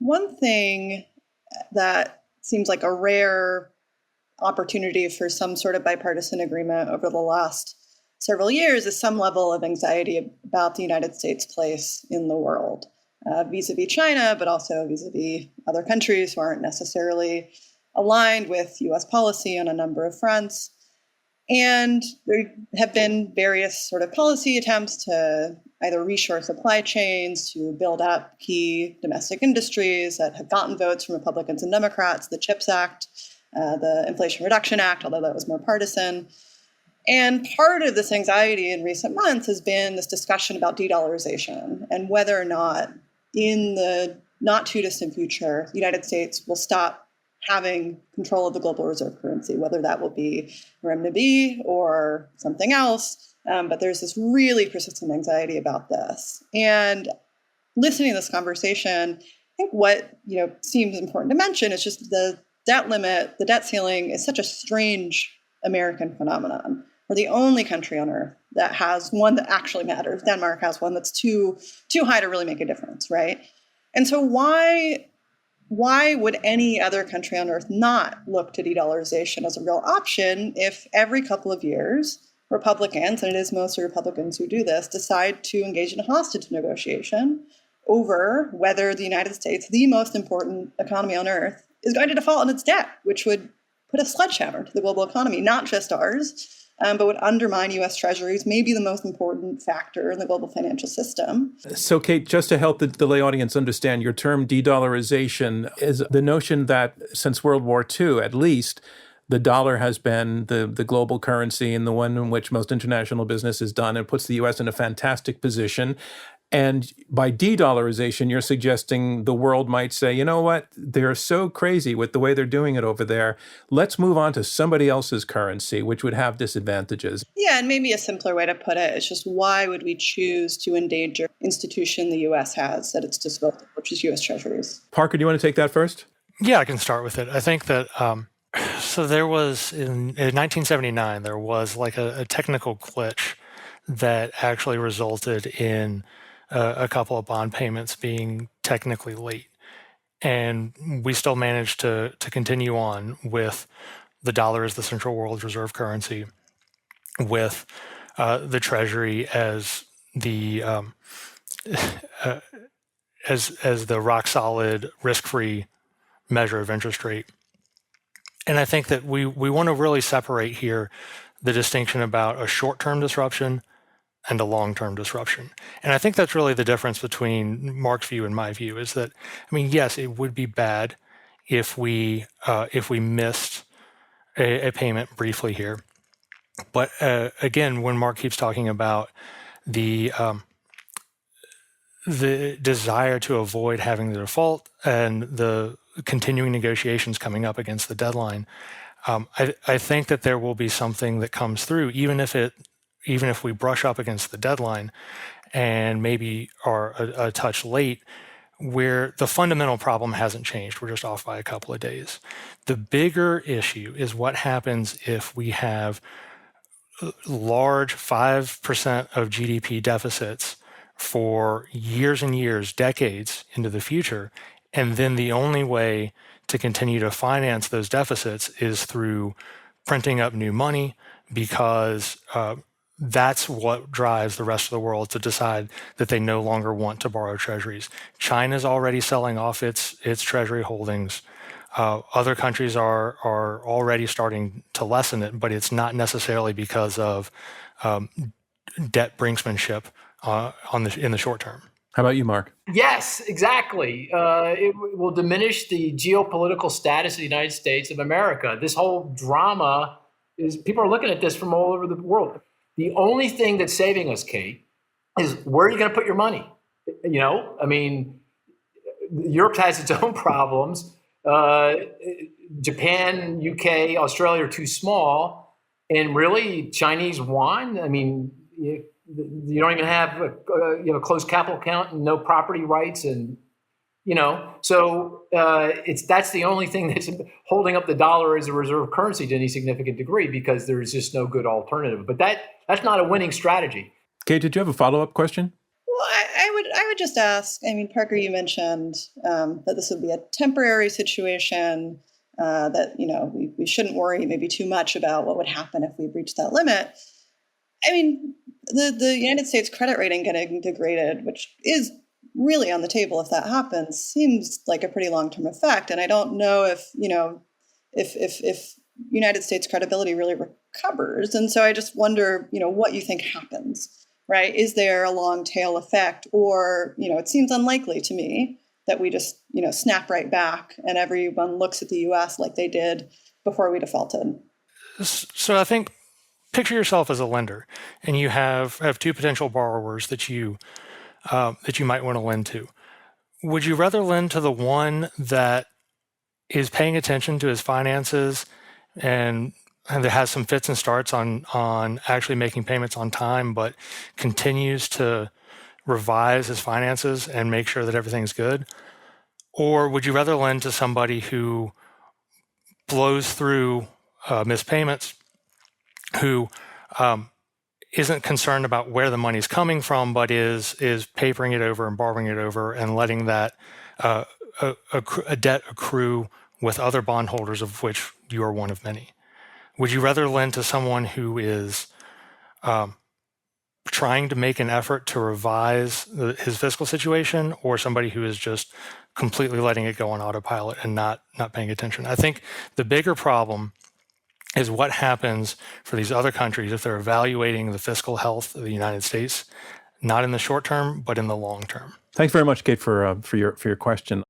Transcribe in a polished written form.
One thing that seems like a rare opportunity for some sort of bipartisan agreement over the last several years is some level of anxiety about the United States' place in the world, vis-a-vis China, but also vis-a-vis other countries who aren't necessarily aligned with U.S. policy on a number of fronts. And there have been various sort of policy attempts to either reshore supply chains, to build up key domestic industries that have gotten votes from Republicans and Democrats, the CHIPS Act, the Inflation Reduction Act, although that was more partisan. And part of this anxiety in recent months has been this discussion about de-dollarization and whether or not in the not too distant future, the United States will stop having control of the global reserve currency, whether that will be renminbi or something else. But there's this really persistent anxiety about this. And listening to this conversation, I think what seems important to mention is just the debt limit, the debt ceiling is such a strange American phenomenon. We're the only country on earth that has one that actually matters. Denmark has one that's too high to really make a difference, right? And so why would any other country on earth not look to de-dollarization as a real option if every couple of years Republicans, and it is mostly Republicans who do this, decide to engage in a hostage negotiation over whether the United States, the most important economy on earth, is going to default on its debt, which would put a sledgehammer to the global economy, not just ours, but would undermine U.S. treasuries, maybe the most important factor in the global financial system. So, Kate, just to help the lay audience understand, your term de-dollarization is the notion that since World War II, at least, the dollar has been the global currency and the one in which most international business is done and puts the U.S. in a fantastic position. And by de-dollarization, you're suggesting the world might say, you know what, they're so crazy with the way they're doing it over there. Let's move on to somebody else's currency, which would have disadvantages. Yeah, and maybe a simpler way to put it is just why would we choose to endanger institution the U.S. has at its disposal, which is U.S. treasuries? Parker, do you want to take that first? Yeah, I can start with it. I think that, so there was, in 1979, there was like a technical glitch that actually resulted in a couple of bond payments being technically late. And we still managed to continue on with the dollar as the central world reserve currency, with the Treasury as the as the rock solid, risk-free measure of interest rate. And I think that we want to really separate here the distinction about a short-term disruption and a long-term disruption. And I think that's really the difference between Mark's view and my view is that, I mean, yes, it would be bad if we missed a payment briefly here. But again, when Mark keeps talking about the desire to avoid having the default and the continuing negotiations coming up against the deadline, I think that there will be something that comes through, even if we brush up against the deadline and maybe are a touch late, where the fundamental problem hasn't changed. We're just off by a couple of days. The bigger issue is what happens if we have large 5% of GDP deficits for years and years, decades into the future, and then the only way to continue to finance those deficits is through printing up new money, because that's what drives the rest of the world to decide that they no longer want to borrow treasuries. China's already selling off its treasury holdings. Other countries are already starting to lessen it, but it's not necessarily because of debt brinksmanship in the short term. How about you, Mark? Yes, exactly. It will diminish the geopolitical status of the United States of America. This whole drama is, people are looking at this from all over the world. The only thing that's saving us, Kate, is where are you going to put your money? You know, I mean, Europe has its own problems. Japan, UK, Australia are too small. And really, Chinese yuan, I mean, you don't even have a closed capital account and no property rights, and so that's the only thing that's holding up the dollar as a reserve currency to any significant degree, because there's just no good alternative. But that's not a winning strategy. Kate, did you have a follow-up question? Well, I would just ask. I mean, Parker, you mentioned that this would be a temporary situation. That we shouldn't worry maybe too much about what would happen if we breached that limit. I mean, the United States credit rating getting degraded, which is really on the table if that happens, seems like a pretty long-term effect. And I don't know if if United States credibility really recovers. And so I just wonder, what you think happens, right? Is there a long tail effect, or it seems unlikely to me that we just snap right back and everyone looks at the U.S. like they did before we defaulted. So I think, picture yourself as a lender, and you have two potential borrowers that you might want to lend to. Would you rather lend to the one that is paying attention to his finances and that has some fits and starts on actually making payments on time, but continues to revise his finances and make sure that everything's good? Or would you rather lend to somebody who blows through missed payments, who isn't concerned about where the money's coming from, but is papering it over and borrowing it over and letting that a debt accrue with other bondholders, of which you are one of many? Would you rather lend to someone who is trying to make an effort to revise his fiscal situation, or somebody who is just completely letting it go on autopilot and not paying attention? I think the bigger problem is what happens for these other countries if they're evaluating the fiscal health of the United States, not in the short term, but in the long term. Thanks very much, Kate, for your question.